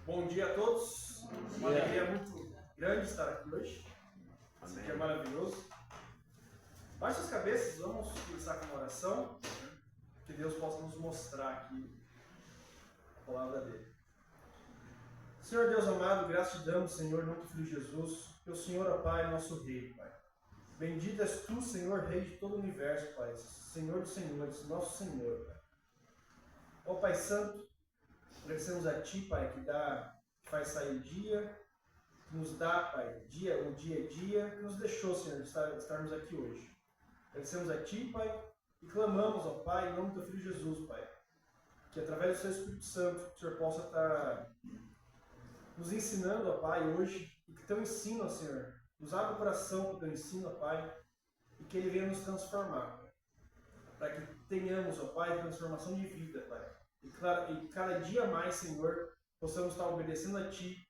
Bom dia a todos. Uma alegria muito grande estar aqui hoje. Esse dia é maravilhoso. Baixe as cabeças, vamos começar com uma oração. Que Deus possa nos mostrar aqui a palavra dele. Senhor Deus amado, graças te damos, Senhor, em nome do Filho Jesus, que o Senhor, ó Pai, é nosso Rei, Pai. Bendito és tu, Senhor, Rei de todo o universo, Pai. Senhor dos senhores, nosso Senhor, Pai. Ó Pai Santo, agradecemos a Ti, Pai, que faz sair o dia, que nos dá, Pai, o dia a dia, que nos deixou, Senhor, de estarmos aqui hoje. Agradecemos a Ti, Pai, e clamamos, ó Pai, em nome do Teu Filho Jesus, Pai, que através do Seu Espírito Santo, o Senhor possa estar nos ensinando, ó Pai, hoje, e que Teu ensino, ó Senhor, nos abra o coração para o Teu ensino, ó Pai, e que Ele venha nos transformar, Pai, para que tenhamos, ó Pai, transformação de vida, Pai. E cada dia mais, Senhor, possamos estar obedecendo a Ti,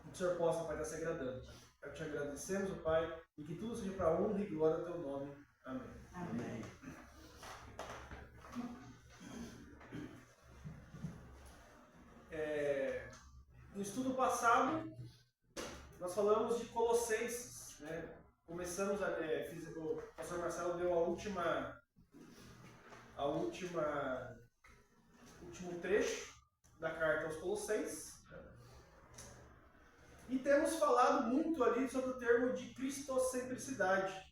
e que o Senhor possa, Pai, estar se agradando. Para Te agradecemos, ó Pai, e que tudo seja para a honra e glória do Teu nome. Amém. Amém. No estudo passado, nós falamos de Colossenses, né? Começamos, o pastor Marcelo deu o último trecho da carta aos Colossenses. E temos falado muito ali sobre o termo de cristocentricidade.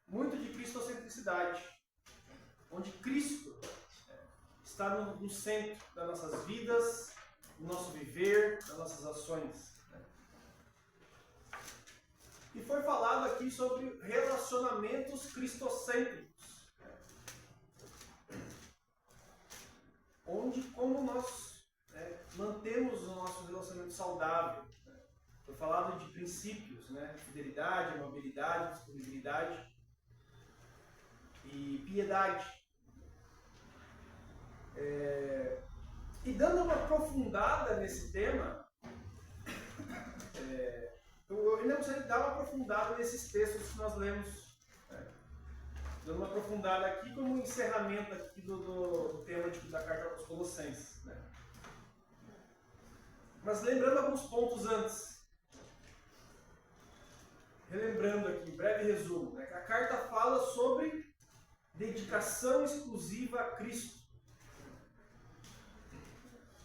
Muito de cristocentricidade, onde Cristo está no centro das nossas vidas, do nosso viver, das nossas ações. E foi falado aqui sobre relacionamentos cristocêntricos, onde como nós mantemos o nosso relacionamento saudável. Foi falado de princípios, fidelidade, amabilidade, disponibilidade e piedade. E dando uma aprofundada nesse tema, eu ainda gostaria de dar uma aprofundada nesses textos que nós lemos. Dando uma aprofundada aqui como encerramento aqui do tema da carta aos Colossenses. Mas lembrando alguns pontos antes. Relembrando aqui, breve resumo. Que a carta fala sobre dedicação exclusiva a Cristo.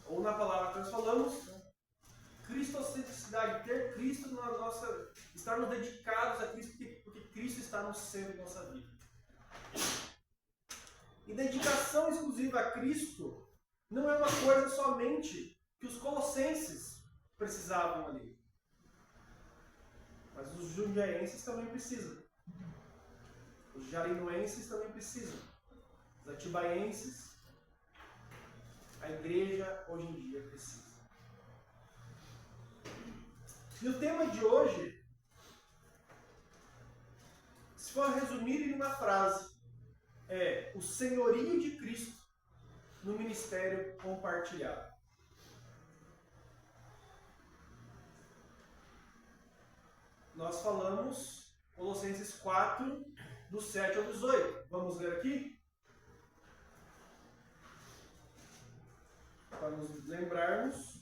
Ou na palavra que nós falamos, cristocentricidade, ter Cristo na nossa... estarmos dedicados a Cristo porque Cristo está no centro da nossa vida. E dedicação exclusiva a Cristo não é uma coisa somente que os colossenses precisavam ali. Mas os jundiaenses também precisam. Os jarinoenses também precisam. Os atibaienses, a igreja hoje em dia precisa. E o tema de hoje, se for resumir em uma frase, é o senhorio de Cristo no ministério compartilhado. Nós falamos Colossenses 4, do 7 ao 18. Vamos ler aqui? Para nos lembrarmos.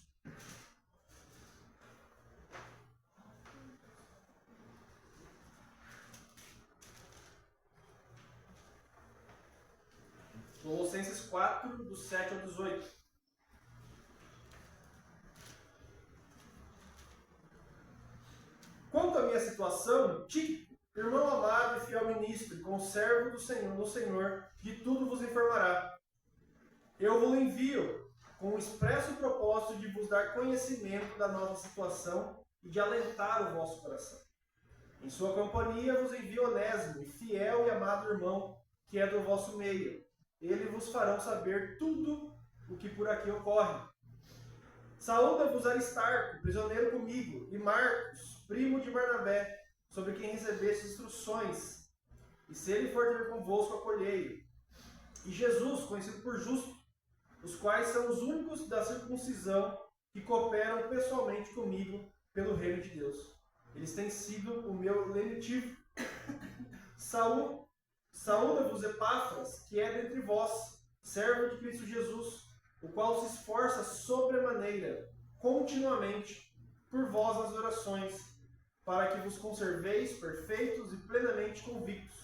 Colossenses 4, do 7 ao 18. Quanto à minha situação, Tíquico, irmão amado e fiel ministro, conservo do Senhor, no Senhor, de tudo vos informará. Eu vos envio com o expresso propósito de vos dar conhecimento da nossa situação e de alentar o vosso coração. Em sua companhia vos envio Onésimo, fiel e amado irmão, que é do vosso meio. Ele vos fará saber tudo o que por aqui ocorre. Saúda-vos Aristarco, prisioneiro comigo, e Marcos, primo de Barnabé, sobre quem recebeste instruções, e se ele for ter convosco, acolhei-o. E Jesus, conhecido por justo, os quais são os únicos da circuncisão que cooperam pessoalmente comigo pelo reino de Deus. Eles têm sido o meu lenitivo. Saúda-vos Epáfras, que é dentre vós, servo de Cristo Jesus, o qual se esforça sobremaneira, continuamente, por vós nas orações, para que vos conserveis perfeitos e plenamente convictos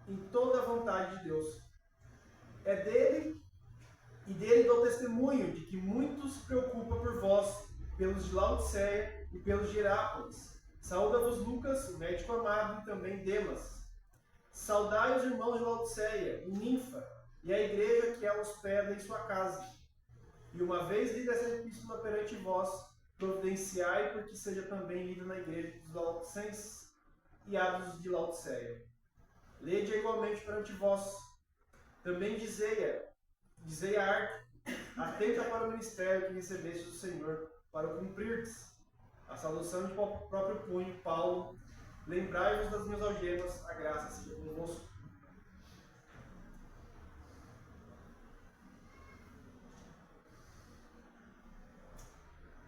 em toda a vontade de Deus. É dele e dele dou testemunho de que muito se preocupa por vós, pelos de Laodiceia e pelos de Herápolis. Saúda-vos Lucas, o médico amado, e também Demas. Saudai os irmãos de Laodiceia e Ninfa, e a igreja que ela hospeda em sua casa. E uma vez lida essa epístola perante vós, providenciai porque seja também lida na igreja dos Laodicenses e a dos de Laodiceia. Lede-a igualmente perante vós. Também dizei a Arque, atenta para o ministério que recebeste do Senhor, para o cumprirdes. A saudação de próprio punho, Paulo. Lembrai-vos das minhas algemas, a graça seja convosco.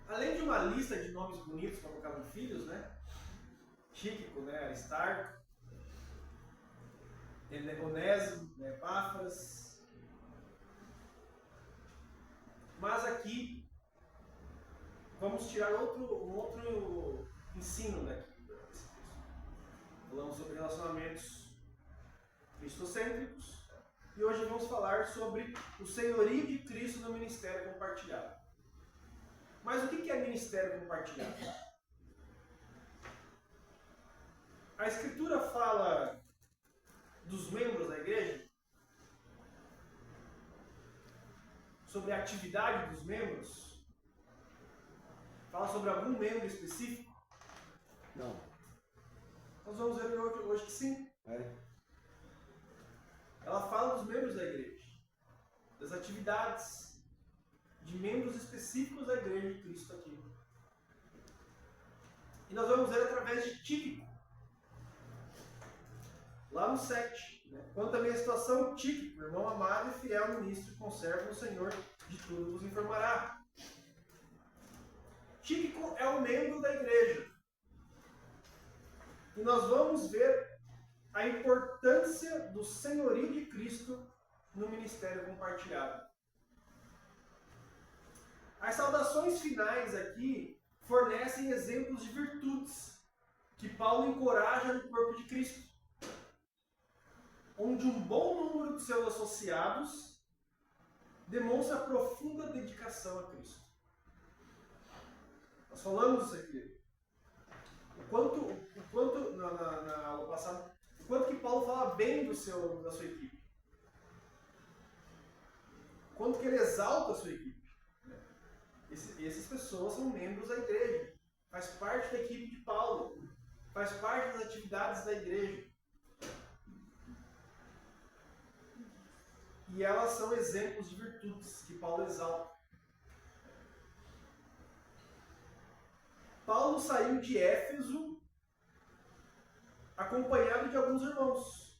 Além de uma lista de nomes bonitos colocados em filhos, né? Tíquico, né? Aristarco, Onésimo, né? Epáfras. Mas aqui vamos tirar um outro ensino daqui. Falamos sobre relacionamentos cristocêntricos e hoje vamos falar sobre o senhorio de Cristo no ministério compartilhado. Mas o que é ministério compartilhado? A Escritura fala dos membros da igreja? Sobre a atividade dos membros? Fala sobre algum membro específico? Não. Nós vamos ver hoje que sim. Ela fala dos membros da igreja, das atividades de membros específicos da igreja de Cristo aqui. E nós vamos ver através de Tíquico, lá no 7. Né? Quanto à minha situação, Tíquico, irmão amado e fiel ministro, conserva o Senhor, de tudo vos informará. Tíquico é um membro da igreja. E nós vamos ver a importância do senhorio de Cristo no ministério compartilhado. As saudações finais aqui fornecem exemplos de virtudes que Paulo encoraja no corpo de Cristo, onde um bom número de seus associados demonstra profunda dedicação a Cristo. Nós falamos isso aqui. O quanto na aula passada, o quanto que Paulo fala bem da sua equipe. O quanto que ele exalta a sua equipe. Essas pessoas são membros da igreja. Faz parte da equipe de Paulo. Faz parte das atividades da igreja. E elas são exemplos de virtudes que Paulo exalta. Paulo saiu de Éfeso acompanhado de alguns irmãos,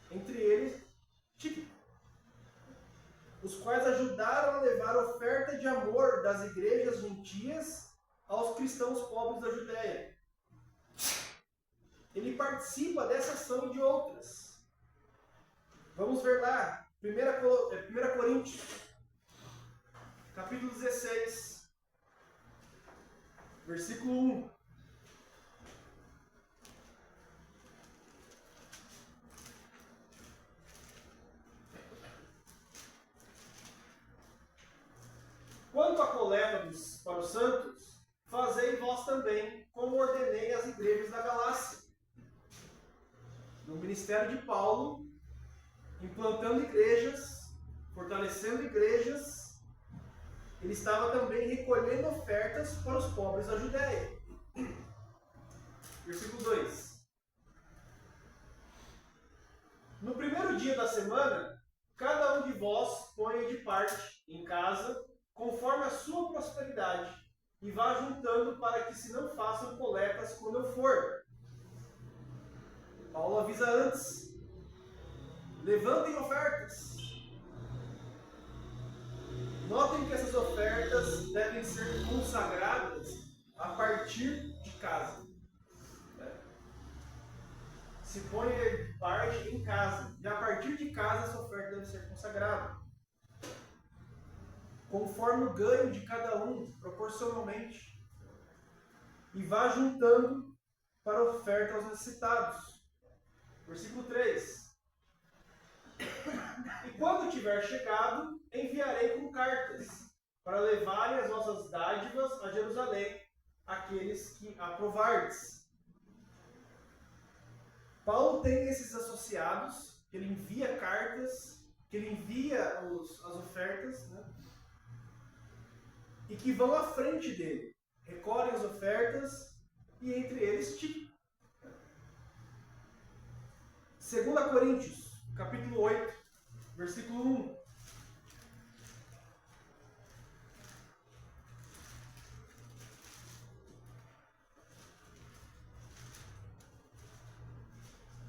entre eles Tíquico, os quais ajudaram a levar a oferta de amor das igrejas gentias aos cristãos pobres da Judéia. Ele participa dessa ação e de outras. Vamos ver lá, 1 Coríntios, capítulo 16. Versículo 1. Quanto à coleta para os santos, fazei vós também, como ordenei às igrejas da Galácia. No ministério de Paulo, implantando igrejas, fortalecendo igrejas, ele estava também recolhendo ofertas para os pobres da Judéia. Versículo 2. No primeiro dia da semana, cada um de vós ponha de parte em casa, conforme a sua prosperidade, e vá juntando para que se não façam coletas quando eu for. Paulo avisa antes. Levantem ofertas. Notem que essas ofertas devem ser consagradas a partir de casa. se põe de parte em casa. E a partir de casa, essa oferta deve ser consagrada. Conforme o ganho de cada um, proporcionalmente. E vá juntando para a oferta aos necessitados. Versículo 3. E quando tiver chegado, enviarei com cartas, para levarem as vossas dádivas a Jerusalém, aqueles que aprovardes. Paulo tem esses associados, que ele envia cartas, que ele envia as ofertas, né? E que vão à frente dele, recolhem as ofertas, e entre eles Tito. 2 Coríntios, capítulo 8, versículo 1.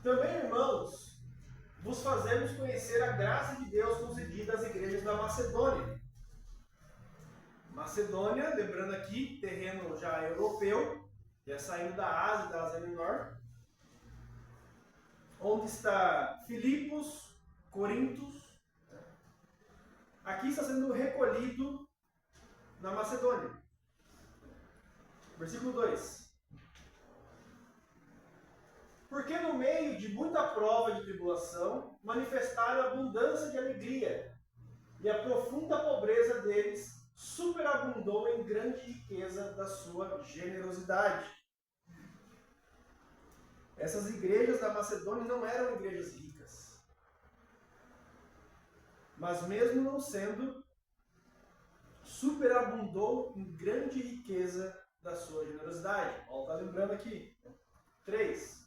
Também, irmãos, vos fazemos conhecer a graça de Deus concedida às igrejas da Macedônia. Macedônia, lembrando aqui, terreno já europeu, já saindo da Ásia, da Ásia Menor, onde está Filipos, Corintos. Aqui está sendo recolhido na Macedônia. Versículo 2. Porque no meio de muita prova de tribulação, manifestaram abundância de alegria, e a profunda pobreza deles superabundou em grande riqueza da sua generosidade. Essas igrejas da Macedônia não eram igrejas ricas. Mas mesmo não sendo, superabundou em grande riqueza da sua generosidade. Paulo está lembrando aqui. 3.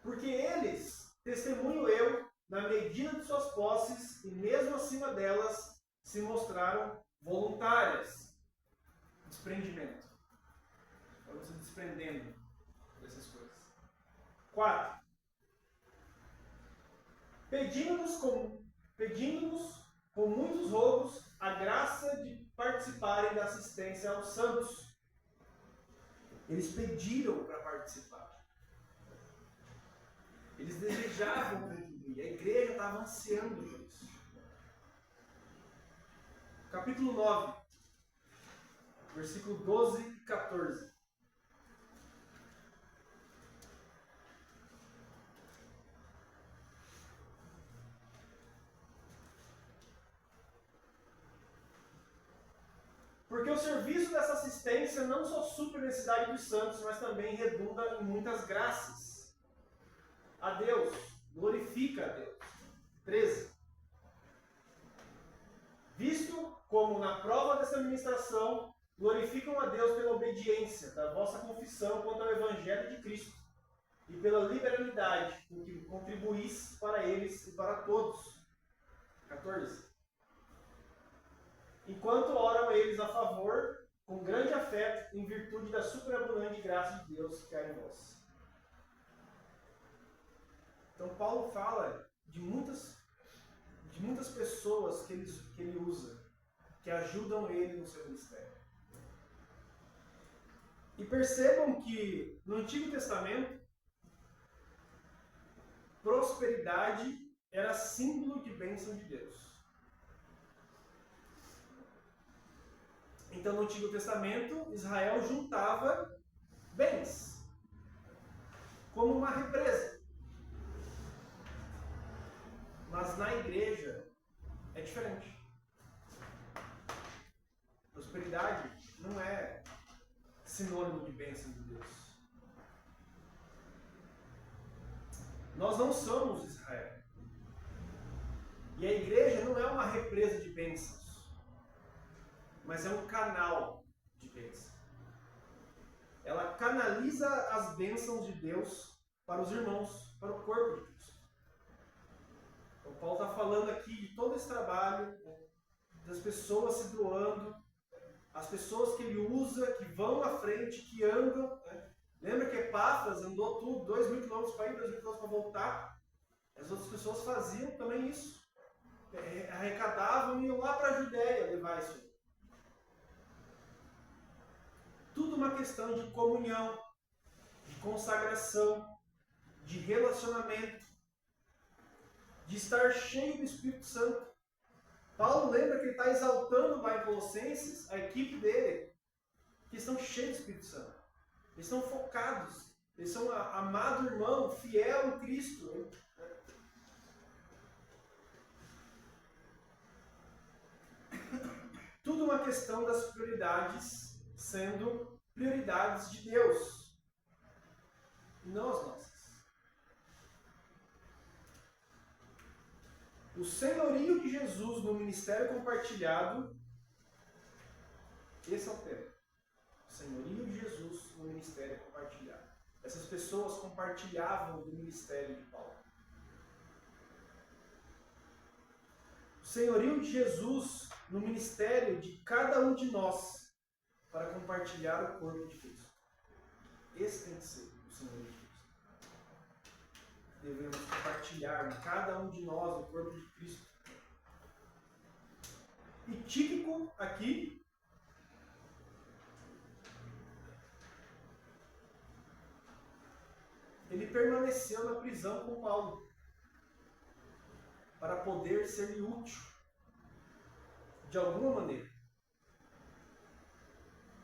Porque eles, testemunho eu, na medida de suas posses e mesmo acima delas, se mostraram voluntárias. Desprendimento. Estamos se desprendendo dessas coisas. 4. Pedindo-nos com muitos rogos a graça de participarem da assistência aos santos. Eles pediram para participar. Eles desejavam contribuir. A igreja estava ansiando por isso. Capítulo 9, versículo 12 e 14. Porque o serviço dessa assistência não só supre a necessidade dos santos, mas também redunda em muitas graças. A Deus, glorifica a Deus. 13. Visto como na prova dessa ministração glorificam a Deus pela obediência da vossa confissão quanto ao Evangelho de Cristo e pela liberalidade com que contribuís para eles e para todos. 14. Enquanto oram eles a favor, com grande afeto, em virtude da superabundante graça de Deus que há em vós. Então Paulo fala de muitas pessoas que ele usa, que ajudam ele no seu ministério. E percebam que no Antigo Testamento, prosperidade era símbolo de bênção de Deus. Então no Antigo Testamento, Israel juntava bens, como uma represa. Mas na igreja é diferente. Prosperidade não é sinônimo de bênção de Deus. Nós não somos Israel. E a igreja não é uma represa de bênçãos, mas é um canal de bênção. Ela canaliza as bênçãos de Deus para os irmãos, para o corpo de Cristo. Então, Paulo está falando aqui de todo esse trabalho, das pessoas se doando, as pessoas que ele usa, que vão à frente, que andam. Né? Lembra que Epáfras andou tudo, 2.000 quilômetros para ir, 2.000 quilômetros para voltar? As outras pessoas faziam também isso. Arrecadavam e iam lá para a Judéia levar isso. Tudo uma questão de comunhão, de consagração, de relacionamento, de estar cheio do Espírito Santo. Paulo lembra que ele está exaltando lá em Colossenses a equipe dele, que estão cheios do Espírito Santo. Eles estão focados, eles são amado irmão, fiel em Cristo. Tudo uma questão das prioridades sendo prioridades de Deus, e não as nossas. O senhorio de Jesus no ministério compartilhado, esse é o tema. O senhorio de Jesus no ministério compartilhado. Essas pessoas compartilhavam do ministério de Paulo. O senhorio de Jesus no ministério de cada um de nós para compartilhar o corpo de Cristo. Esse tem que ser o senhorio de Cristo. Devemos compartilhar cada um de nós o corpo de Cristo. E Tíquico aqui ele permaneceu na prisão com Paulo para poder ser-lhe útil de alguma maneira.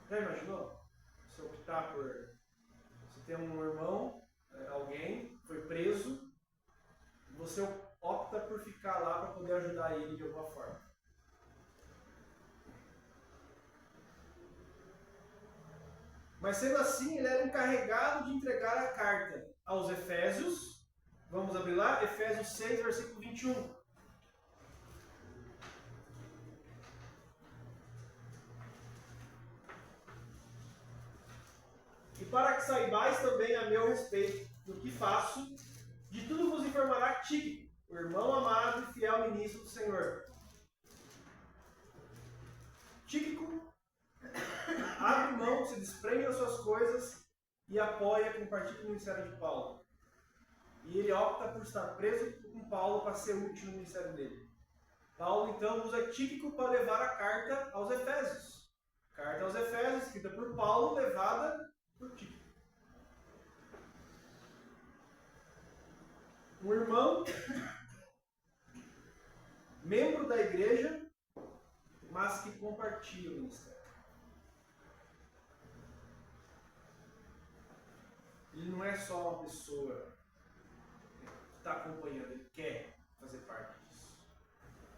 Já imaginou? Se optar por... Se tem um irmão, alguém foi preso, você opta por ficar lá para poder ajudar ele de alguma forma. Mas sendo assim, ele era encarregado de entregar a carta aos Efésios. Vamos abrir lá, Efésios 6, versículo 21. E para que saibais também a meu respeito do que faço, de tudo vos informará Tíquico, o irmão amado e fiel ministro do Senhor. Tíquico abre mão, se desprende das suas coisas e apoia, compartilha o ministério de Paulo. E ele opta por estar preso com Paulo para ser útil no ministério dele. Paulo então usa Tíquico para levar a carta aos Efésios. Carta aos Efésios, escrita por Paulo, levada por Tíquico. Um irmão, membro da igreja, mas que compartilha o ministério. Ele não é só uma pessoa que está acompanhando, ele quer fazer parte disso.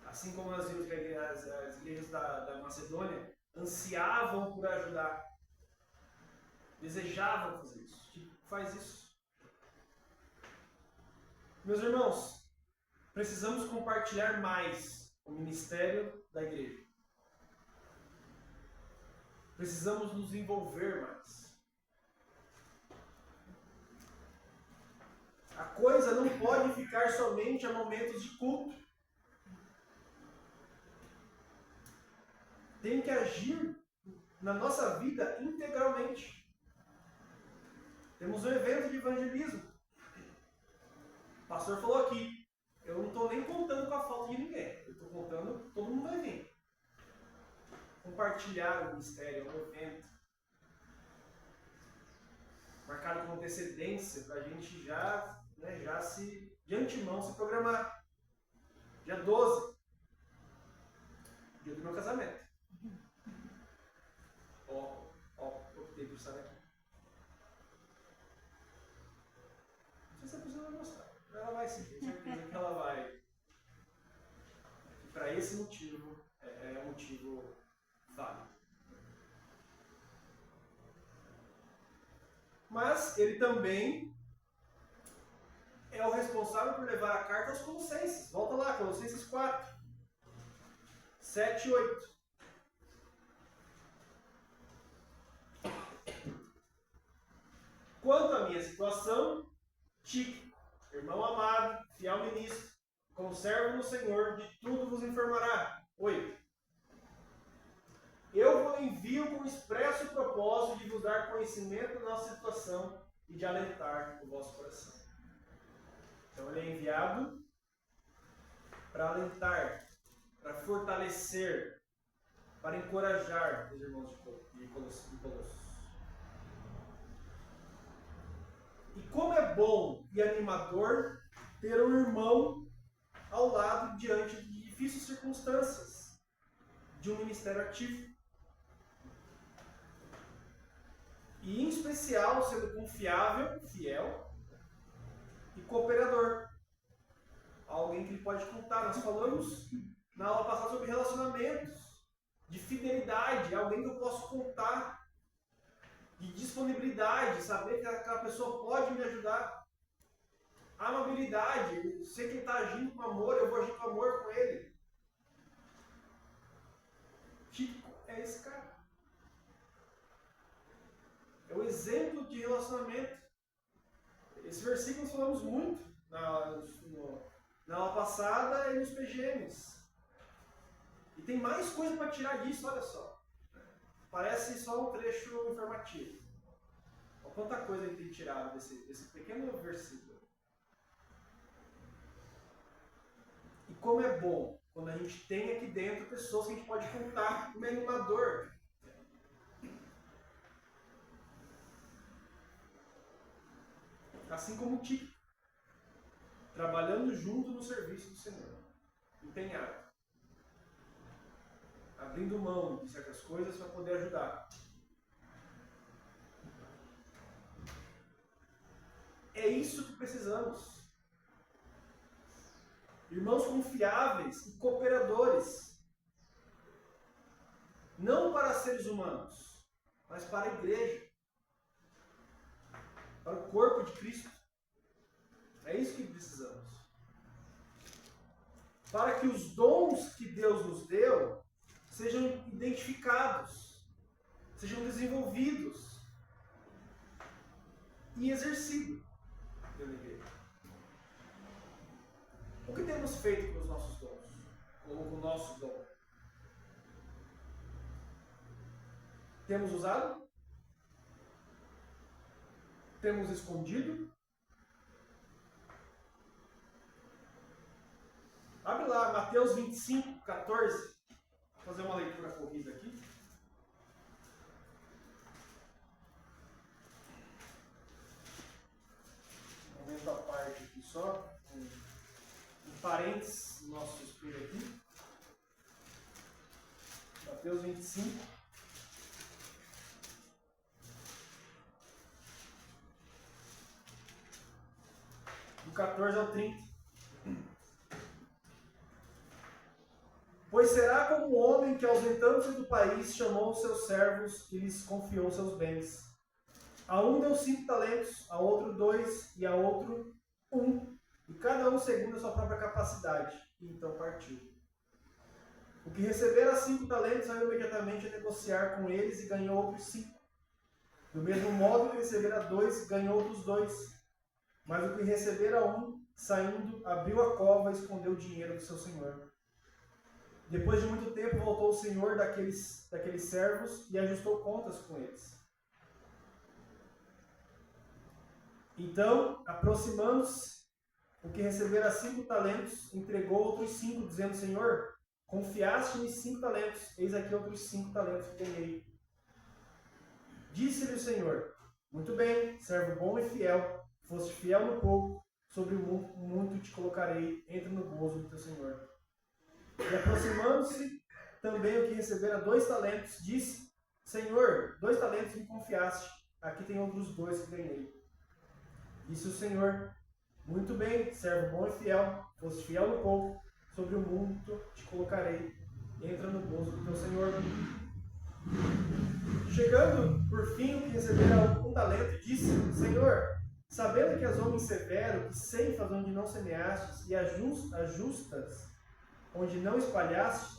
Assim como nós vimos que as igrejas da Macedônia ansiavam por ajudar, desejavam fazer isso. Tipo, faz isso. Meus irmãos, precisamos compartilhar mais o ministério da igreja. Precisamos nos envolver mais. A coisa não pode ficar somente a momentos de culto. Tem que agir na nossa vida integralmente. Temos um evento de evangelismo. O pastor falou aqui, eu não estou nem contando com a falta de ninguém. Eu estou contando que todo mundo vai vir. Compartilhar o ministério, o evento. Marcado com antecedência para a gente já se, de antemão, se programar. Dia 12, dia do meu casamento. Optei por estar aqui. Não sei se a pessoa vai gostar. Ela vai sim, tenho certeza que ela vai. E para esse motivo, é um motivo válido. Mas ele também é o responsável por levar a carta aos Colossenses. Volta lá, Colossenses 4, 7 e 8. Quanto à minha situação, Tíquico, irmão amado, fiel ministro, conservo no Senhor, de tudo vos informará. 8. Eu vos envio com expresso propósito de vos dar conhecimento da nossa situação e de alentar o vosso coração. Então ele é enviado para alentar, para fortalecer, para encorajar os irmãos de Colossos. bom e animador ter um irmão ao lado diante de difíceis circunstâncias de um ministério ativo. E, em especial, sendo confiável, fiel e cooperador. Alguém que ele pode contar. Nós falamos na aula passada sobre relacionamentos, de fidelidade, alguém que eu posso contar, de disponibilidade, saber que aquela pessoa pode me ajudar. Amabilidade, eu sei que ele está agindo com amor, eu vou agir com amor com ele. Típico é esse cara. É o exemplo de relacionamento. Esse versículo nós falamos muito na aula passada e nos PGMs. E tem mais coisa para tirar disso, olha só. Parece só um trecho informativo. Olha quanta coisa a gente tem tirado desse pequeno versículo. E como é bom quando a gente tem aqui dentro pessoas que a gente pode contar como animador. Assim como o Tito, trabalhando junto no serviço do Senhor, empenhado, abrindo mão de certas coisas para poder ajudar. É isso que precisamos. Irmãos confiáveis e cooperadores, não para seres humanos, mas para a igreja, para o corpo de Cristo. É isso que precisamos. Para que os dons que Deus nos deu sejam identificados, sejam desenvolvidos e exercidos pela igreja. O que temos feito com os nossos dons? Ou com o nosso dom? Temos usado? Temos escondido? Abre lá, Mateus 25, 14. Vou fazer uma leitura corrida aqui. Aumento a parte aqui só. Um parênteses no nosso estudo aqui. Mateus 25. Do 14 ao 30. Pois será como um homem que, ausentando-se do país, chamou os seus servos e lhes confiou seus bens. A um deu 5 talentos, a outro 2 e a outro 1, e cada um segundo a sua própria capacidade. E então partiu. O que recebera 5 talentos saiu imediatamente a negociar com eles e ganhou outros 5. Do mesmo modo, o que recebera 2 ganhou outros 2. Mas o que recebera 1, saindo, abriu a cova e escondeu o dinheiro do seu senhor. Depois de muito tempo, voltou o senhor daqueles servos e ajustou contas com eles. Então, aproximando-se, o que recebera 5 talentos, entregou outros 5, dizendo: Senhor, confiaste-me 5 talentos, eis aqui outros 5 talentos que ganhei. Disse-lhe o Senhor: muito bem, servo bom e fiel, foste fiel no pouco, sobre o muito te colocarei, entra no gozo do teu Senhor. E aproximando-se também o que recebera 2 talentos, disse: Senhor, 2 talentos me confiaste, aqui tem outros 2 que ganhei. Disse o Senhor: muito bem, servo bom e fiel, foste fiel no pouco, sobre o muito te colocarei, entra no gozo do teu Senhor. Chegando, por fim, o que recebera 1 talento, disse: Senhor, sabendo que és homem severo, que ceifas onde não semeastes, e ajustas onde não espalhastes,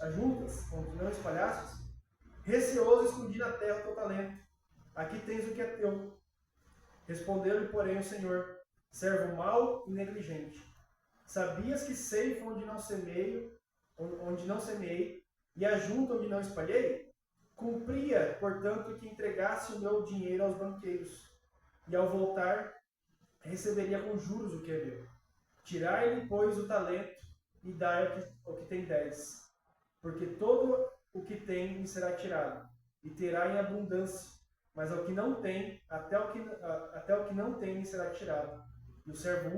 receoso escondi na terra o teu talento. Aqui tens o que é teu. Respondeu-lhe, porém, o Senhor: servo mau e negligente. Sabias que ceifo onde não semeei, e ajunto onde não espalhei? Cumpria, portanto, que entregasse o meu dinheiro aos banqueiros, e ao voltar receberia com juros o que é meu. Tirai-lhe, pois, o talento e dai ao que tem 10, porque todo o que tem lhe será tirado, e terá em abundância, mas ao que não tem, até o que não tem lhe será tirado. e o servo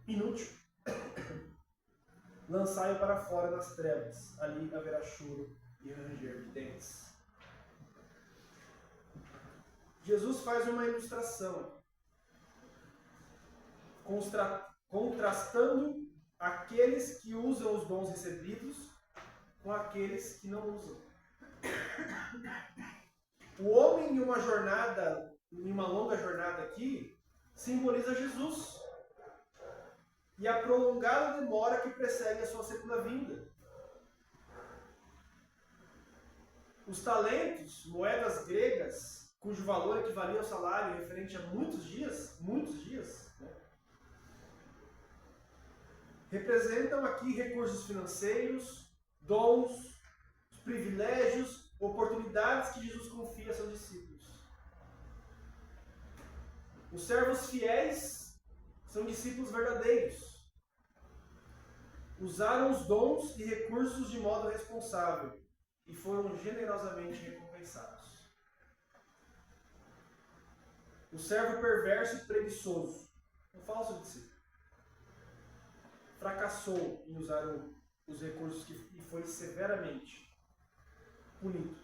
inútil, lançai-o para fora nas trevas, ali haverá choro e ranger de dentes. Jesus faz uma ilustração, contrastando aqueles que usam os dons recebidos com aqueles que não usam. O homem em uma longa jornada aqui, simboliza Jesus e a prolongada demora que precede a sua segunda vinda. Os talentos, moedas gregas, cujo valor equivalia ao salário referente a muitos dias, né? Representam aqui recursos financeiros, dons, privilégios, oportunidades que Jesus confia a seus discípulos. Os servos fiéis são discípulos verdadeiros. Usaram os dons e recursos de modo responsável e foram generosamente recompensados. O servo perverso e preguiçoso, um falso discípulo, fracassou em usar os recursos e foi severamente punido.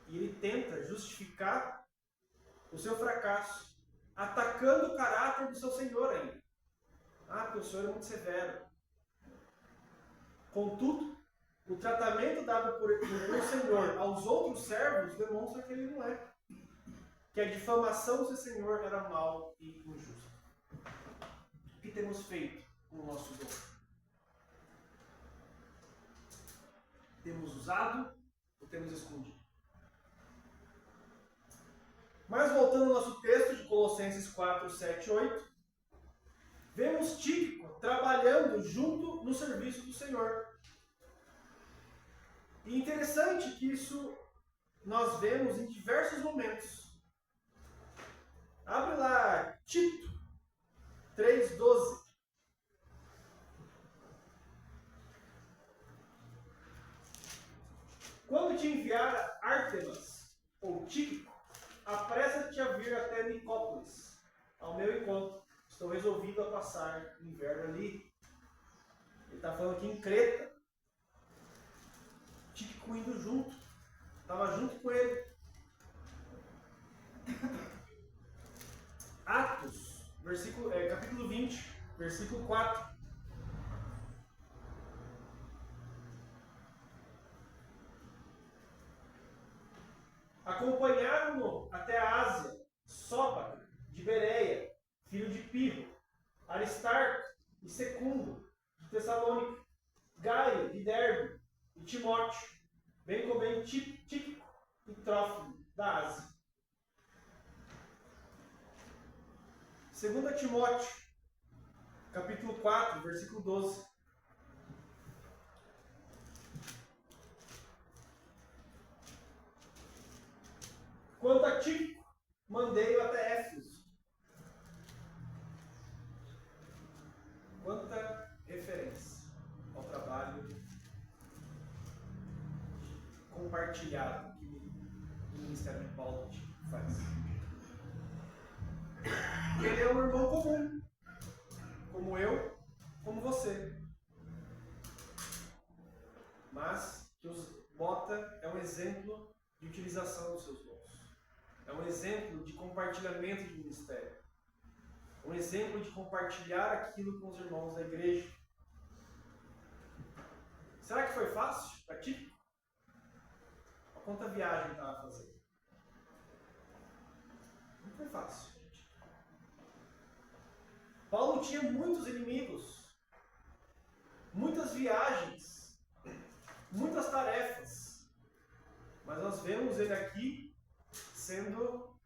E ele tenta justificar o seu fracasso atacando o caráter do seu senhor ainda. Porque o senhor é muito severo. Contudo, o tratamento dado por o senhor aos outros servos demonstra que ele não é. Que a difamação do seu senhor era mal e injusta. O que temos feito com o nosso dom? Temos usado ou temos escondido? Mas voltando ao nosso texto de Colossenses 4, 7, 8, vemos Tíquico trabalhando junto no serviço do Senhor. E interessante que isso nós vemos em diversos momentos. Abre lá Tito 3:12. Quando te enviar Ártemas ou Tíquico, apressa-te a vir até Nicópolis, ao meu encontro. Estou resolvido a passar o inverno ali. Ele está falando aqui em Creta. Tíquico indo junto. Estava junto com ele. Atos, capítulo 20, versículo 4. Acompanharam-no até a Ásia, Sópater, de Bereia, filho de Pirro, Aristarco e Secundo, de Tessalônica, Gaio, de Derbe e Timóteo, bem como Tíquico e Trófimo, da Ásia. 2 Timóteo, capítulo 4, versículo 12. Quanto a Tíquico, mandei-o até Éfeso. Quanta referência ao trabalho compartilhado que o ministério de Paulo faz. Ele é um irmão comum, como eu, como você. Mas que os bota é um exemplo de utilização dos seus dons. É um exemplo de compartilhamento de ministério. Um exemplo de compartilhar aquilo com os irmãos da igreja. Será que foi fácil para ti? Quanta viagem estava fazendo? Não foi fácil, gente. Paulo tinha muitos inimigos, muitas viagens, muitas tarefas. Mas nós vemos ele aqui sendo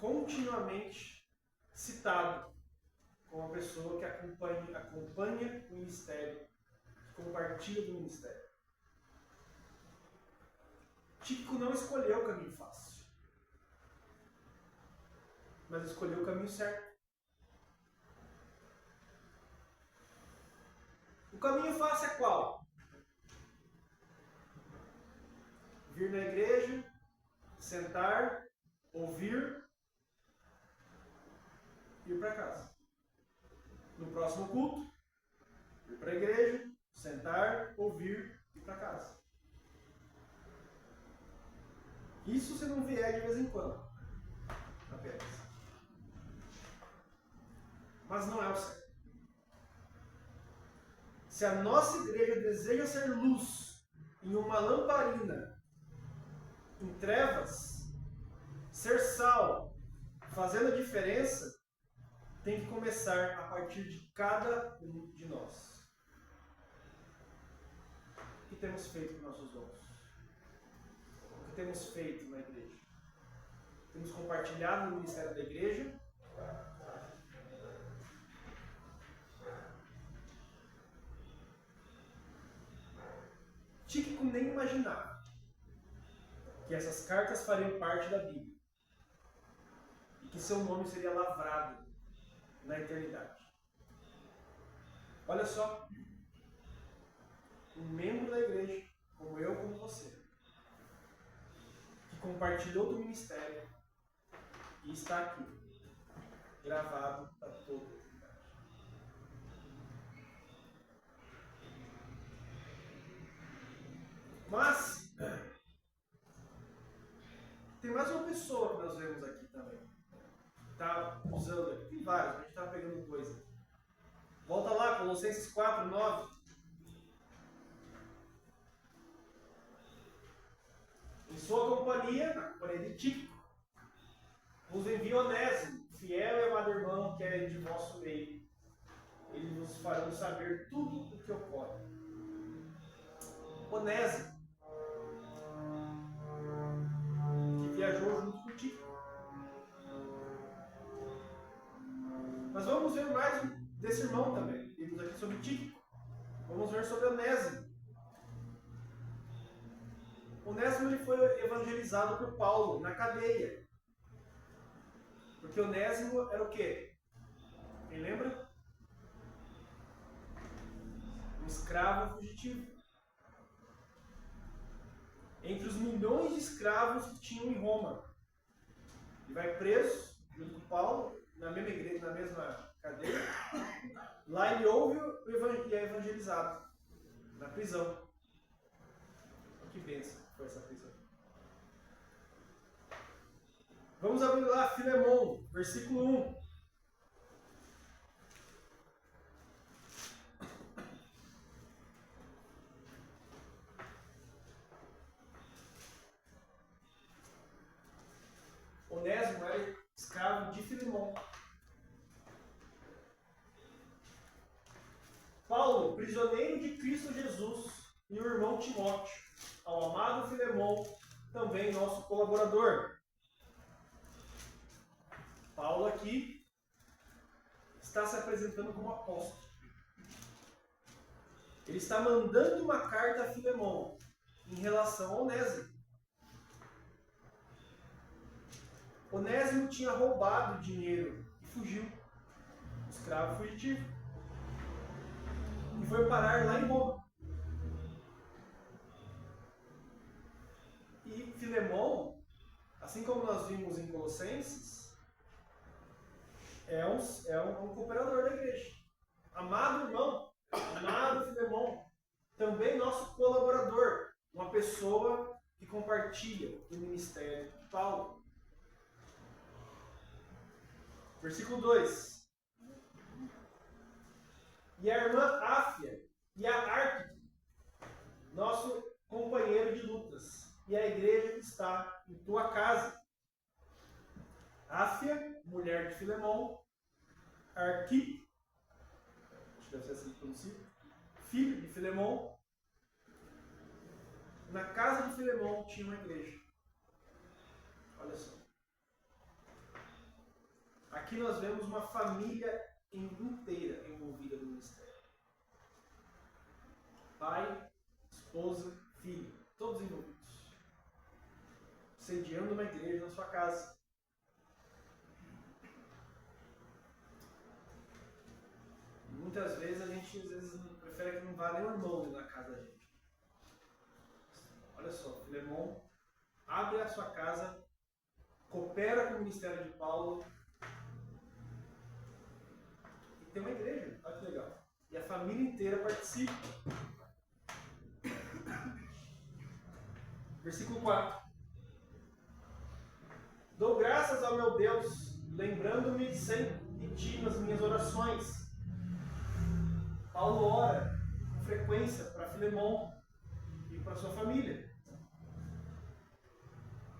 continuamente citado como uma pessoa que acompanha o ministério, que compartilha do ministério. Tíquico não escolheu o caminho fácil, mas escolheu o caminho certo. O caminho fácil é qual? Vir na igreja, sentar, ouvir ir para casa. No próximo culto, ir para a igreja, sentar, ouvir, ir para casa. Isso se não vier de vez em quando. Apenas. Mas não é o certo. Se a nossa igreja deseja ser luz em uma lamparina, em trevas, ser sal, fazendo a diferença, tem que começar a partir de cada um de nós. O que temos feito com nossos dons? O que temos feito na igreja? Temos compartilhado no ministério da igreja? Tíquico nem imaginava que essas cartas fariam parte da Bíblia e que seu nome seria lavrado na eternidade. Olha só, um membro da igreja, como eu, como você, que compartilhou do ministério e está aqui, gravado para toda a eternidade. Mas tem mais uma pessoa que nós vemos aqui também. Está usando aqui. Tem vários, a gente está pegando coisa. Volta lá, Colossenses 4, 9. Em sua companhia, na companhia de Tíquico, vos envia Onésimo, fiel e amado irmão que é de vosso meio. Eles nos farão saber tudo o que ocorre. Onésimo, que viajou junto com Tíquico. Mas vamos ver mais desse irmão também. Vimos aqui sobre Tíquico. Vamos ver sobre Onésimo. Onésimo ele foi evangelizado por Paulo na cadeia. Porque Onésimo era o quê? Quem lembra? Um escravo fugitivo. Entre os milhões de escravos que tinham em Roma. Ele vai preso, junto com Paulo, na mesma igreja, na mesma cadeia. Lá ele ouve e é evangelizado. Na prisão. Que bênção foi essa prisão. Vamos abrir lá Filemão, versículo 1. Onésimo era escravo de Filemão. Paulo, prisioneiro de Cristo Jesus, e o irmão Timóteo, ao amado Filemão, também nosso colaborador. Paulo aqui está se apresentando como apóstolo. Ele está mandando uma carta a Filemão em relação a Onésimo. Onésimo tinha roubado dinheiro e fugiu. Escravo fugitivo. E foi parar lá em Roma. E Filemão, assim como nós vimos em Colossenses, é um cooperador da igreja. Amado irmão, amado Filemão, também nosso colaborador, uma pessoa que compartilha o ministério de Paulo. Versículo 2. E a irmã Áfia e a Arquipo, nosso companheiro de lutas, e a igreja que está em tua casa. Áfia, mulher de Filemão, Arquipo, acho que deve ser assim que pronuncia, filho de Filemão. Na casa de Filemão tinha uma igreja. Olha só. Aqui nós vemos uma família inteira envolvida no ministério. Pai, esposa, filho, todos envolvidos. Sediando uma igreja na sua casa. Muitas vezes a gente prefere que não vá nem o irmão na casa da gente. Olha só, Filemão abre a sua casa, coopera com o ministério de Paulo tem uma igreja, olha que legal. E a família inteira participa. Versículo 4. Dou graças ao meu Deus, lembrando-me sempre de ti nas minhas orações. Paulo ora com frequência para Filemon e para sua família.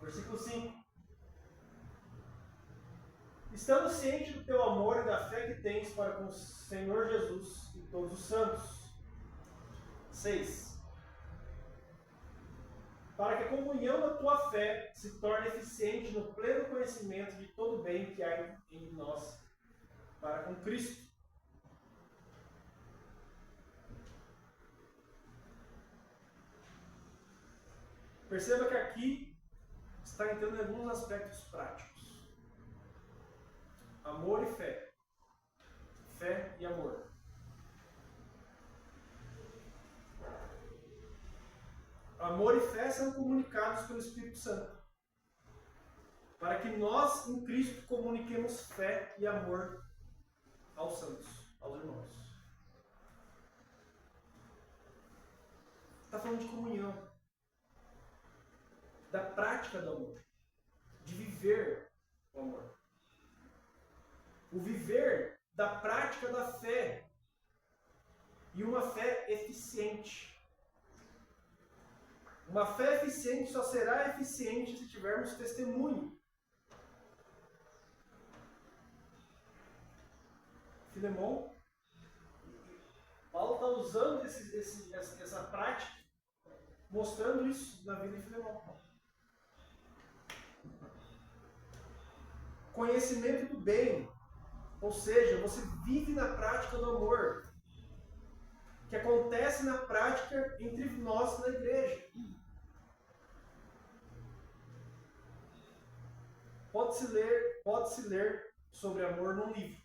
Versículo 5. Estamos cientes do teu amor e da fé que tens para com o Senhor Jesus e todos os santos. 6. Para que a comunhão da tua fé se torne eficiente no pleno conhecimento de todo o bem que há em nós para com Cristo. Perceba que aqui está entrando em alguns aspectos práticos. Amor e fé. Fé e amor. Amor e fé são comunicados pelo Espírito Santo. Para que nós, em Cristo, comuniquemos fé e amor aos santos, aos irmãos. Está falando de comunhão. Da prática do amor. De viver o amor. O viver da prática da fé. E uma fé eficiente. Uma fé eficiente só será eficiente se tivermos testemunho. Filemon, Paulo está usando essa prática, mostrando isso na vida de Filemon. Conhecimento do bem, ou seja, você vive na prática do amor, que acontece na prática entre nós na igreja. Pode-se ler sobre amor num livro.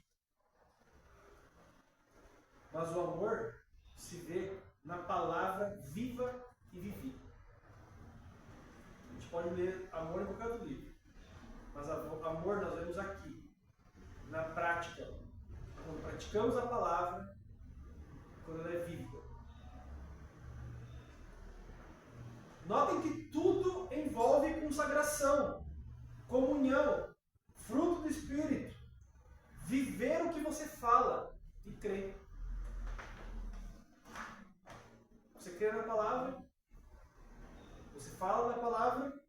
Mas o amor se vê na palavra viva e vivida. A gente pode ler amor em qualquer outro livro. Mas amor nós vemos aqui, na prática. Quando praticamos a palavra, quando ela é viva. Notem que tudo envolve consagração, comunhão, fruto do Espírito, viver o que você fala e crer. Você crê na palavra, você fala na palavra,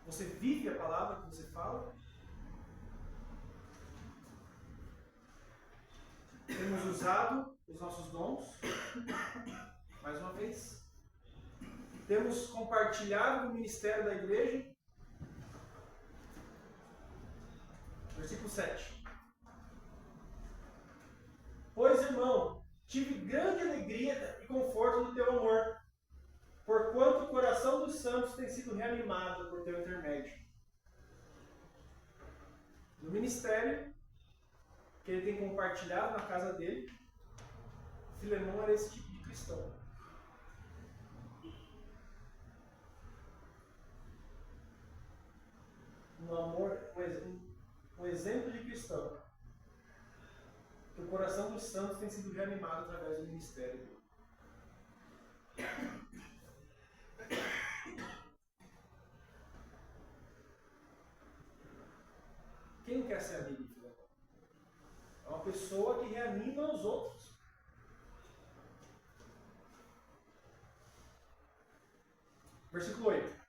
você vive a palavra que você fala. Temos usado os nossos dons, mais uma vez. Temos compartilhado o ministério da igreja. Versículo 7. Pois, irmão, tive grande alegria e conforto no teu amor, porquanto o coração dos santos tem sido reanimado por teu intermédio. No ministério que ele tem compartilhado na casa dele, Filemon era esse tipo de cristão. Um amor, um exemplo de cristão. Que o coração dos santos tem sido reanimado através do ministério dele. Quem quer ser amigo de Filemon? É uma pessoa que reanima os outros. Versículo 8.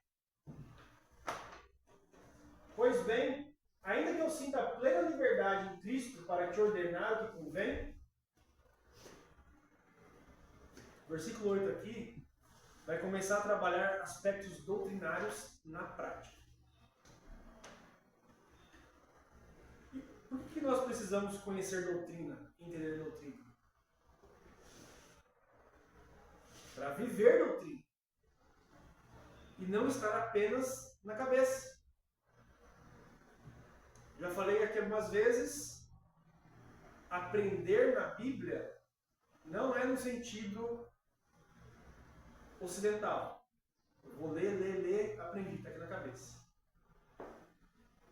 Pois bem, ainda que eu sinta plena liberdade em Cristo para te ordenar o que convém, versículo 8 aqui, vai começar a trabalhar aspectos doutrinários na prática. E por que nós precisamos conhecer doutrina, entender doutrina? Para viver doutrina. E não estar apenas na cabeça. Já falei aqui algumas vezes, aprender na Bíblia não é no sentido ocidental. Eu vou ler, aprendi, está aqui na cabeça.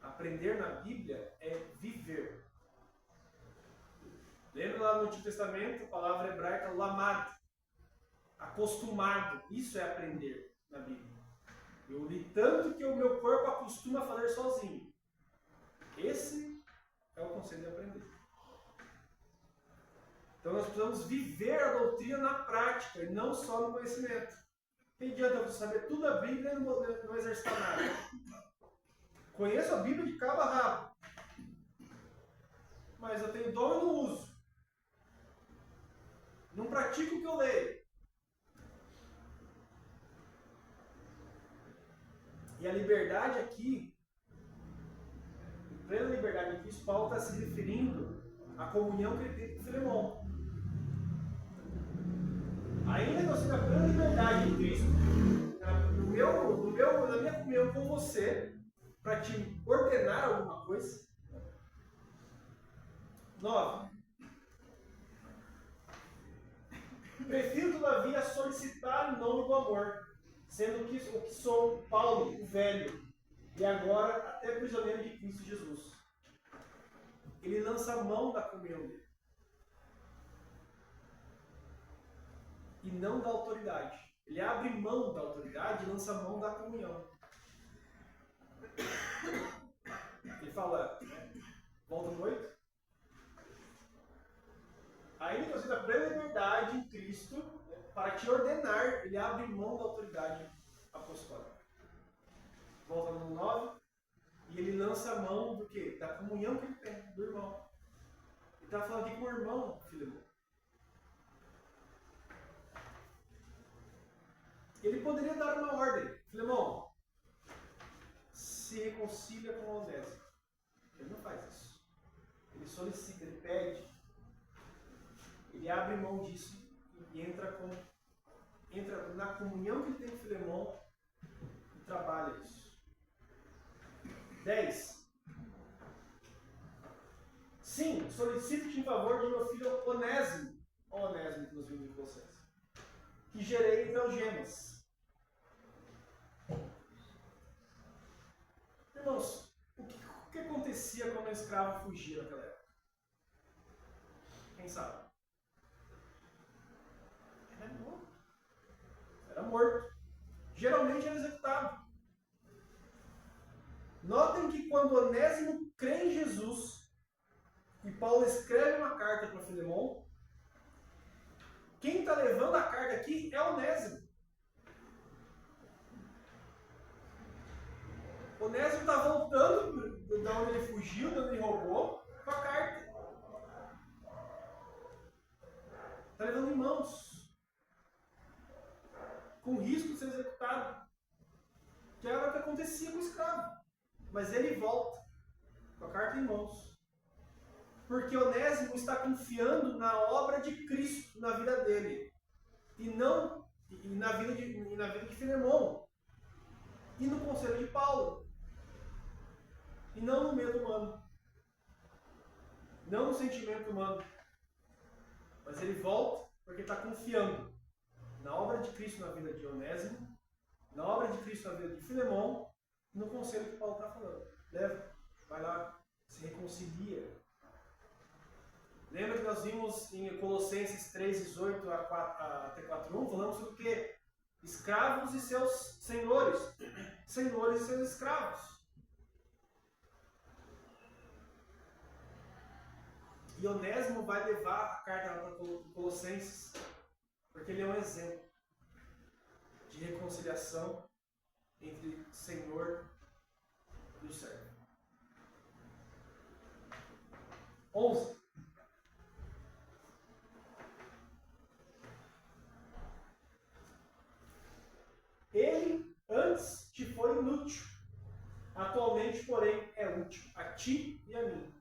Aprender na Bíblia é viver. Lembra lá no Antigo Testamento, a palavra hebraica lamad, acostumado. Isso é aprender na Bíblia. Eu li tanto que o meu corpo acostuma a fazer sozinho. Esse é o conceito de aprender. Então nós precisamos viver a doutrina na prática e não só no conhecimento. Não adianta eu saber tudo a Bíblia e não exercitar nada. Conheço a Bíblia de cabo a rabo, mas eu tenho dom e não uso. Não pratico o que eu leio. E a liberdade aqui, a plena liberdade aqui, Paulo está se referindo à comunhão que ele teve com Filemão. Ainda que eu tenha a plena liberdade em Cristo, na minha comunhão com você, para te ordenar alguma coisa. 9. Prefiro, todavia, solicitar em nome do amor, sendo que o que sou Paulo, o velho, e agora até prisioneiro de Cristo Jesus. Ele lança a mão da comunhão dele. E não da autoridade. Ele abre mão da autoridade e lança a mão da comunhão. Ele fala, volta no 8. Ainda que você tenha plena liberdade em Cristo, para te ordenar, ele abre mão da autoridade apostólica. Volta no 9. E ele lança a mão do quê? Da comunhão que ele tem, do irmão. Ele está falando aqui com o irmão, Filemão. Ele poderia dar uma ordem. Filemão, se reconcilia com o Onésimo. Ele não faz isso. Ele solicita, ele pede. Ele abre mão disso e entra na comunhão que ele tem com Filemão e trabalha isso. 10. Sim, solicito-te em favor de meu filho Onésimo. O Onésimo que nos vimos de vocês. Que gerei entre algemas. Irmãos, o que acontecia quando um escravo fugia naquela época? Quem sabe? Era morto. Geralmente era executado. Notem que quando Onésimo crê em Jesus, e Paulo escreve uma carta para Filemão, quem está levando a carta aqui é Onésimo. Onésimo está voltando de onde ele fugiu, de onde ele roubou, com a carta. Está levando em mãos, com risco de ser executado. Que era o que acontecia com o escravo. Mas ele volta, com a carta em mãos. Porque Onésimo está confiando na obra de Cristo na vida dele. E na vida de Filemão. E no conselho de Paulo. E não no medo humano. Não no sentimento humano. Mas ele volta porque está confiando na obra de Cristo na vida de Onésimo, na obra de Cristo na vida de Filemão, e no conselho que Paulo está falando. Leva, vai lá, se reconcilia. Lembra que nós vimos em Colossenses 3:18 até 4:1, falamos sobre o quê? Escravos e seus senhores. Senhores e seus escravos. E Onésimo vai levar a carta para Colossenses, porque ele é um exemplo de reconciliação entre o Senhor e o servo. 11. Ele antes te foi inútil, atualmente, porém, é útil a ti e a mim.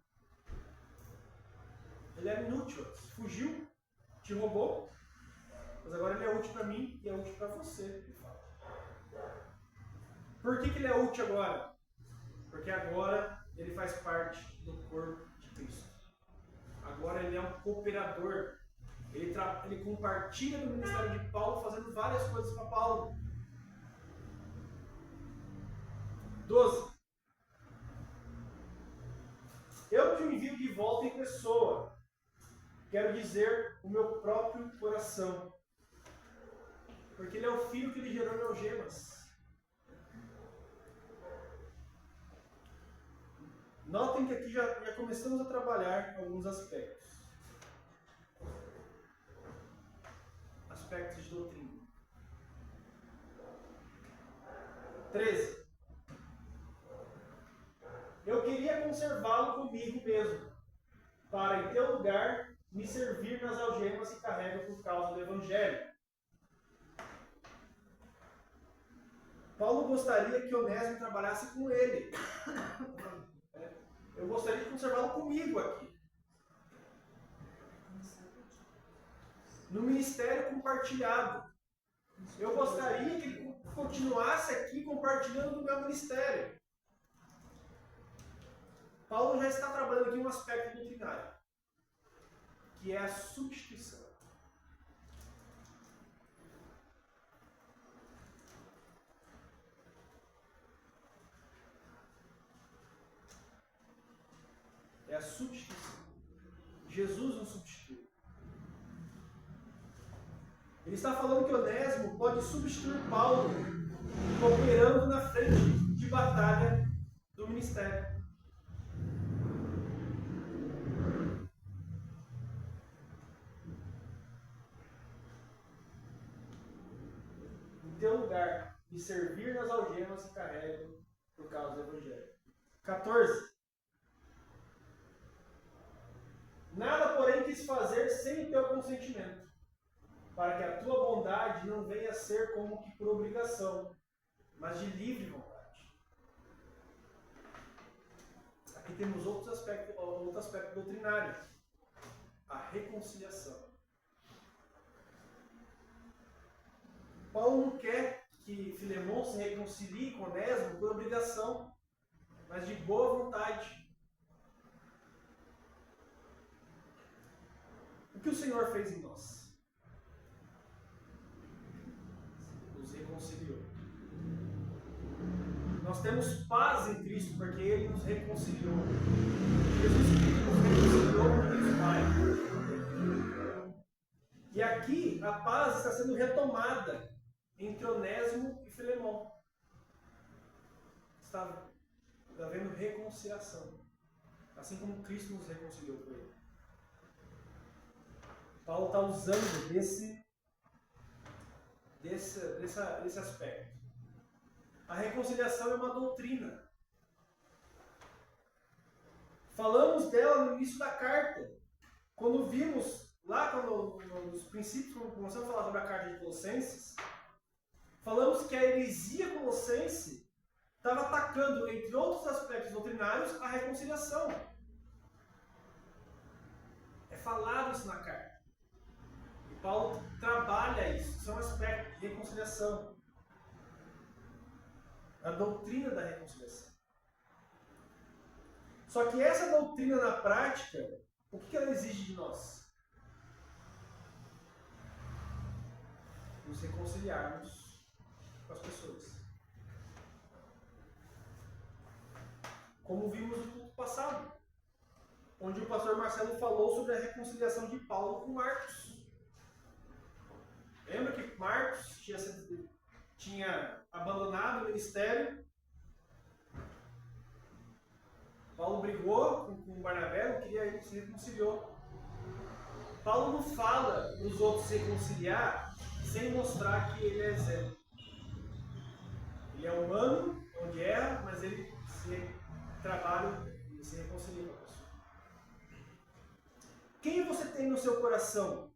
Ele era inútil antes, fugiu, te roubou, mas agora ele é útil para mim e é útil para você, ele fala. Por que ele é útil agora? Porque agora ele faz parte do corpo de Cristo. Agora ele é um cooperador. Ele compartilha do ministério de Paulo, fazendo várias coisas para Paulo. 12. Eu te envio de volta em pessoa. quero dizer o meu próprio coração. Porque ele é o filho que ele gerou em algemas. Notem que aqui já começamos a trabalhar alguns aspectos. Aspectos de doutrina. 13. Eu queria conservá-lo comigo mesmo, para em teu lugar me servir nas algemas que carrego por causa do Evangelho. Paulo gostaria que Onésimo trabalhasse com ele. Eu gostaria de conservá-lo comigo aqui. No ministério compartilhado. Eu gostaria que ele continuasse aqui compartilhando do meu ministério. Paulo já está trabalhando aqui um aspecto doutrinário, que é a substituição. É a substituição. Jesus nos substitui. Ele está falando que Onésimo pode substituir Paulo, operando na frente de batalha do ministério. Em teu lugar, me servir nas algemas que carrego por causa do Evangelho. 14. Nada, porém, quis fazer sem o teu consentimento, para que a tua bondade não venha a ser como que por obrigação, mas de livre vontade. Aqui temos outro aspecto doutrinário, a reconciliação. Paulo não quer que Filemão se reconcilie com Onésimo por obrigação, mas de boa vontade. O que o Senhor fez em nós? Nos reconciliou. Nós temos paz em Cristo porque Ele nos reconciliou. Jesus Cristo nos reconciliou com Deus Pai. E aqui a paz está sendo retomada entre Onésimo e Filemão. Está havendo reconciliação. Assim como Cristo nos reconciliou com Ele. Paulo está usando desse aspecto. A reconciliação é uma doutrina. Falamos dela no início da carta. Quando vimos, lá nos princípios, quando começamos a falar sobre a carta de Colossenses, falamos que a heresia colossense estava atacando, entre outros aspectos doutrinários, a reconciliação. É falado isso na carta. Paulo trabalha isso, são aspectos de reconciliação. A doutrina da reconciliação. Só que essa doutrina na prática, o que ela exige de nós? Nos reconciliarmos com as pessoas. Como vimos no culto passado, onde o pastor Marcelo falou sobre a reconciliação de Paulo com Marcos. Lembra que Marcos tinha abandonado o ministério? Paulo brigou com Barnabé, não queria ele, se reconciliou. Paulo não fala nos outros se reconciliar sem mostrar que ele é exemplo. Ele é humano, onde erra, mas ele se trabalha e se reconcilia com a pessoa. Quem você tem no seu coração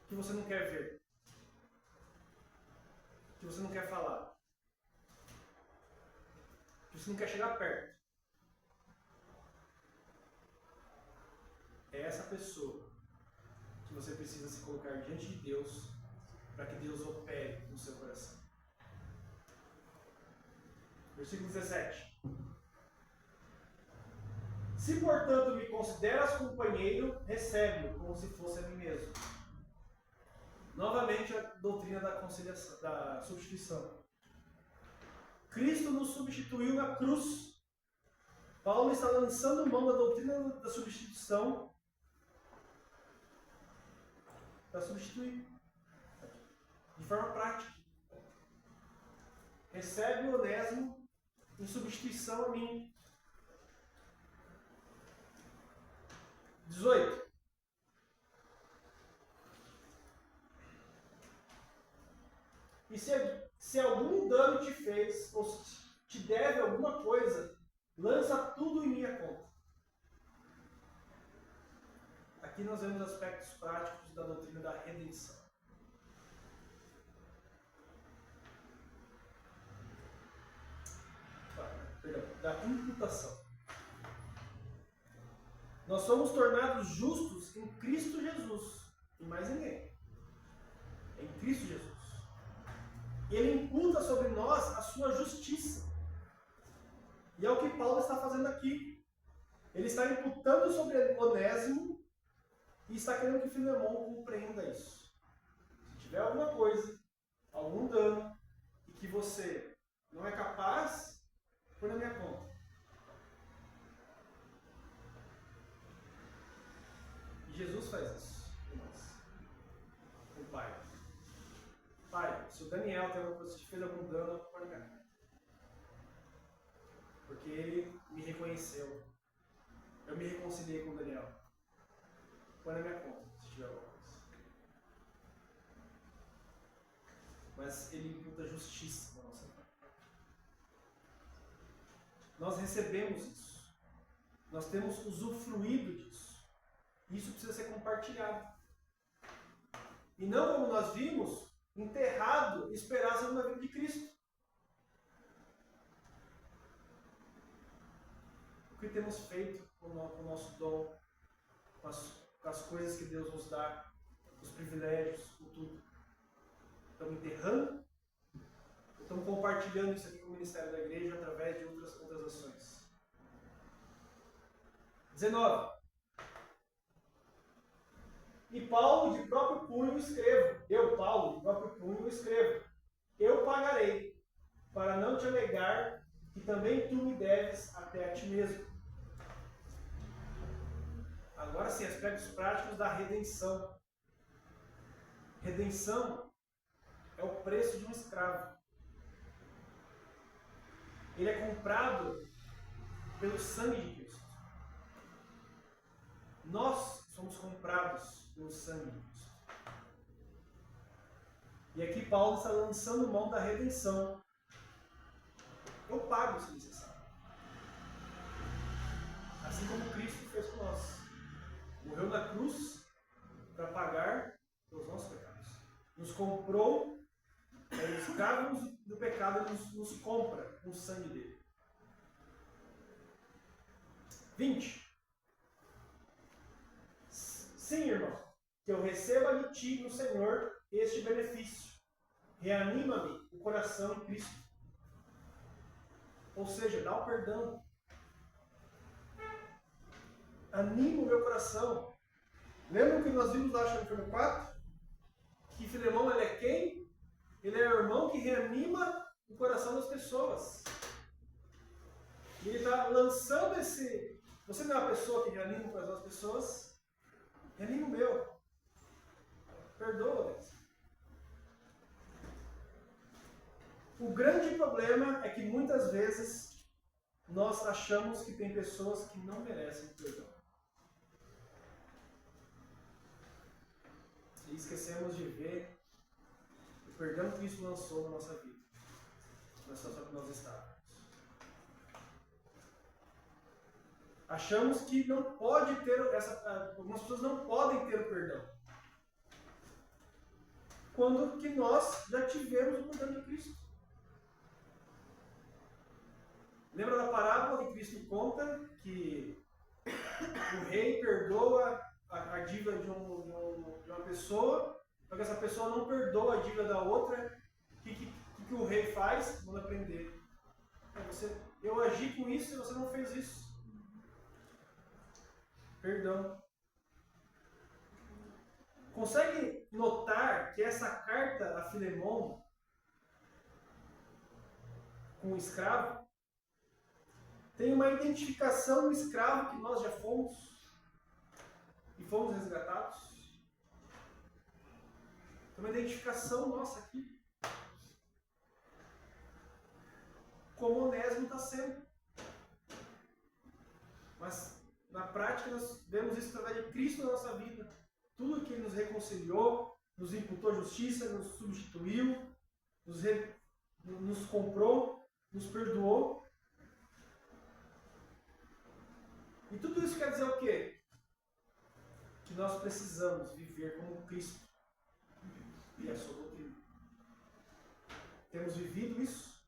que você não quer ver? Que você não quer falar? Que você não quer chegar perto? É essa pessoa que você precisa se colocar diante de Deus para que Deus opere no seu coração. Versículo 17. Se, portanto, me consideras companheiro, recebe-o como se fosse a mim mesmo. Novamente a doutrina da conciliação, da substituição. Cristo nos substituiu na cruz. Paulo está lançando mão da doutrina da substituição para substituir. De forma prática. Recebe o Onésimo em substituição a mim. 18. E se algum dano te fez, ou te deve alguma coisa, lança tudo em minha conta. Aqui nós vemos aspectos práticos da doutrina da redenção. Perdão, da imputação. Nós somos tornados justos em Cristo Jesus. E mais ninguém. Em Cristo Jesus. Ele imputa sobre nós a sua justiça. E é o que Paulo está fazendo aqui. Ele está imputando sobre Onésimo e está querendo que Filemão compreenda isso. Se tiver alguma coisa, algum dano, e que você não é capaz, põe na minha conta. E Jesus faz isso por nós. O Pai. Pai, se o Daniel te fez algum dano, põe na minha conta. Porque ele me reconheceu. Eu me reconciliei com o Daniel. Põe na minha conta, se tiver alguma coisa. Mas ele imputa justiça na nossa vida. Nós recebemos isso. Nós temos usufruído disso. Isso precisa ser compartilhado. E não como nós vimos, enterrado e esperar a segunda vinda de Cristo. O que temos feito com o nosso dom, com as coisas que Deus nos dá, os privilégios, com tudo. Estamos enterrando, estamos compartilhando isso aqui com o ministério da igreja através de outras ações. 19. E Paulo, de próprio punho, escrevo. Eu, Paulo, de próprio punho, escrevo. Eu pagarei, para não te alegar que também tu me deves até a ti mesmo. Agora sim, aspectos práticos da redenção. Redenção é o preço de um escravo. Ele é comprado pelo sangue de Cristo. Nós somos comprados pelo sangue de Cristo. E aqui Paulo está lançando mão da redenção. Eu pago se necessário. Assim como Cristo fez com nós. Morreu na cruz para pagar pelos nossos pecados. Nos comprou, escravos do pecado, ele nos compra com o sangue dele. 20. Sim, irmão, que eu receba de ti, no Senhor, este benefício. Reanima-me o coração em Cristo. Ou seja, dá o perdão. Anima o meu coração. Lembra que nós vimos lá no capítulo 4? Que Filemão, ele é quem? Ele é o irmão que reanima o coração das pessoas. E ele está lançando esse... Você não é uma pessoa que reanima o coração das pessoas? Reanima o meu. Perdoa-lhes. O grande problema é que muitas vezes nós achamos que tem pessoas que não merecem perdão. E esquecemos de ver o perdão que isso lançou na nossa vida, na situação que nós estávamos. Achamos que não pode ter algumas pessoas não podem ter o perdão. Quando que nós já tivemos o perdão de Cristo. Lembra da parábola que Cristo conta que o rei perdoa a dívida de uma pessoa, só que essa pessoa não perdoa a dívida da outra? O que o rei faz? Manda prender. Eu agi com isso e você não fez isso. Perdão. Consegue notar que essa carta a Filemão, com o escravo, tem uma identificação do escravo que nós já fomos e fomos resgatados? Tem uma identificação nossa aqui. Como Onésimo está sendo. Mas, na prática, nós vemos isso através de Cristo na nossa vida. Tudo que Ele nos reconciliou, nos imputou justiça, nos substituiu, nos comprou, nos perdoou. E tudo isso quer dizer o quê? Que nós precisamos viver como Cristo. E é a sua doutrina. Temos vivido isso?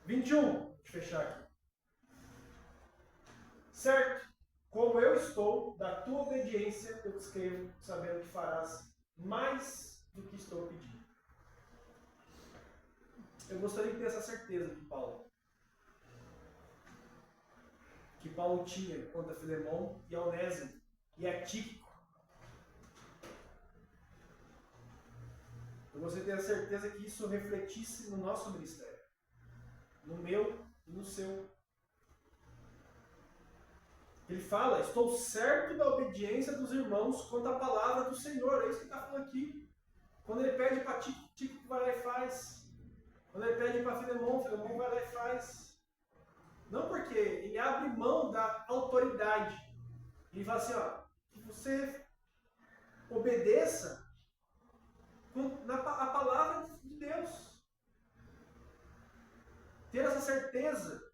21. Deixa eu fechar aqui. Certo? Como eu estou, da tua obediência eu te escrevo, sabendo que farás mais do que estou pedindo. Eu gostaria de ter essa certeza de Paulo. Que Paulo tinha quanto a Filemão e a Onésimo e a Tíquico. Eu gostaria de ter a certeza que isso refletisse no nosso ministério. No meu e no seu. Ele fala, estou certo da obediência dos irmãos quanto à palavra do Senhor. É isso que ele está falando aqui. Quando ele pede para Tíquico, vai lá e faz. Quando ele pede para Filemão vai lá e faz. Não porque ele abre mão da autoridade. Ele fala assim, ó, que você obedeça a palavra de Deus. Ter essa certeza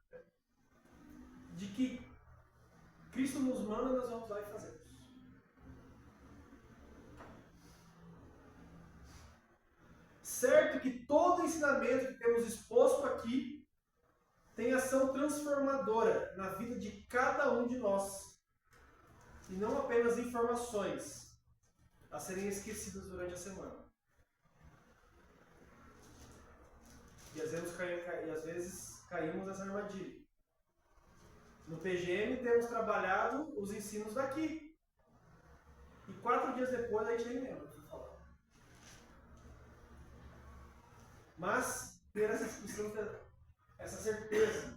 de que Cristo nos manda e nós vamos lá e fazemos. Certo que todo ensinamento que temos exposto aqui tem ação transformadora na vida de cada um de nós. E não apenas informações a serem esquecidas durante a semana. E às vezes caímos nessa armadilha. No PGM temos trabalhado os ensinos daqui. E 4 dias depois a gente nem lembra o que falar. Mas precisamos ter essa certeza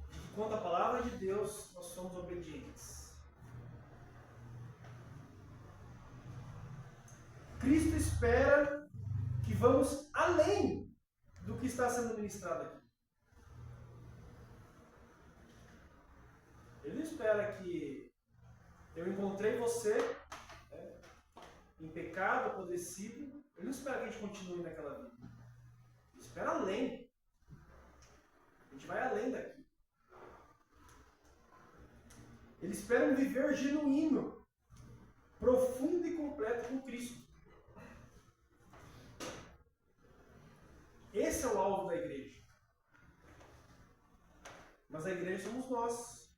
de que quanto à palavra de Deus nós somos obedientes. Cristo espera que vamos além do que está sendo ministrado aqui. Ele não espera que eu encontrei você em pecado, apodrecido. Ele não espera que a gente continue naquela vida. Ele espera além. A gente vai além daqui. Ele espera um viver genuíno, profundo e completo com Cristo. Esse é o alvo da igreja. Mas a igreja somos nós.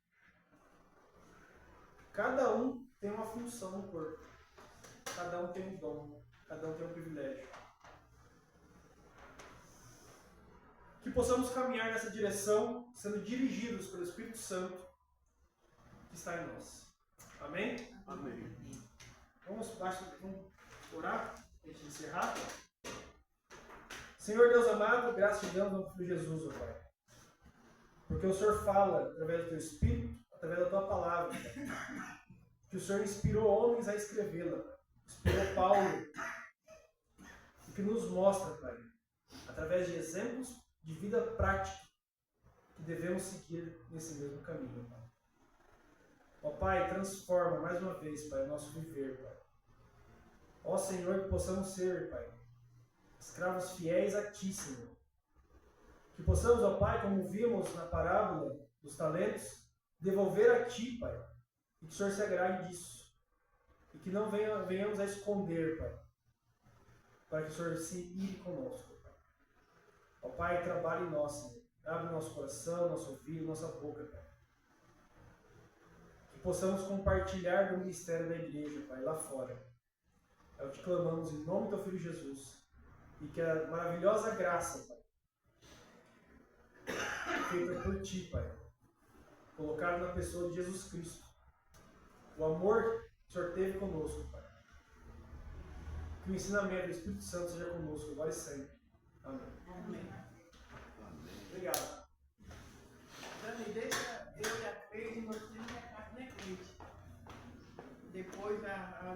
Cada um tem uma função no corpo. Cada um tem um dom. Cada um tem um privilégio. Que possamos caminhar nessa direção, sendo dirigidos pelo Espírito Santo que está em nós. Amém? Amém. Vamos orar antes de encerrar. Senhor Deus amado, graças te damos ao Filho Jesus, ó Pai. Porque o Senhor fala através do teu Espírito, através da tua palavra, Pai. Que o Senhor inspirou homens a escrevê-la. Inspirou Paulo. E que nos mostra, Pai, através de exemplos de vida prática, que devemos seguir nesse mesmo caminho, Pai. Ó Pai, transforma mais uma vez, Pai, o nosso viver, Pai. Ó Senhor, que possamos ser, Pai, escravos fiéis a Ti, Senhor. Que possamos, ó Pai, como vimos na parábola dos talentos, devolver a Ti, Pai. E que o Senhor se agrade disso. E que não venhamos a esconder, Pai. Para que o Senhor se ire conosco, Pai. Ó Pai, trabalhe em nós, Senhor. Abre nosso coração, nosso ouvido, nossa boca, Pai. Que possamos compartilhar do ministério da igreja, Pai, lá fora. É o que clamamos em nome do Teu Filho Jesus. E que a maravilhosa graça, Pai, feita por Ti, Pai, colocada na pessoa de Jesus Cristo, o amor que o Senhor teve conosco, Pai, que o ensinamento do Espírito Santo seja conosco agora e sempre. Amém. Amém. Obrigado. Dani, deixa eu e a Cleide, nós temos a carne, né, Cleide? Depois a